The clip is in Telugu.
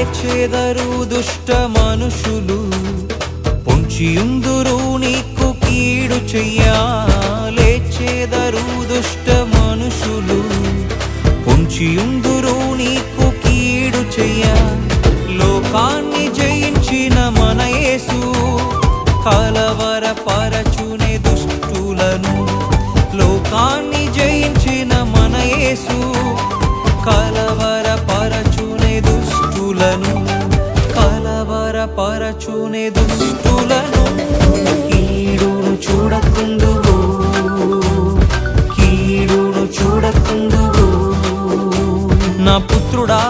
లేచెదరు దుష్ట మనుషులు, పొంచియుందురు నీకు కీడు చెయ్యా. లేచెదరు దుష్ట మనుషులు, పొంచియుందురు నీకు కీడు చెయ్యా. లోకాన్ని జయించిన మన యేసు కలవరపరచునే దుష్టులను. లోకాన్ని జయించిన మన యేసు కలవరపరచునే దుష్టులను, కలవరపరచునే దుష్టులను. కీడును చూడకుందువు, కీడును చూడకుందువు నా పుత్రుడా.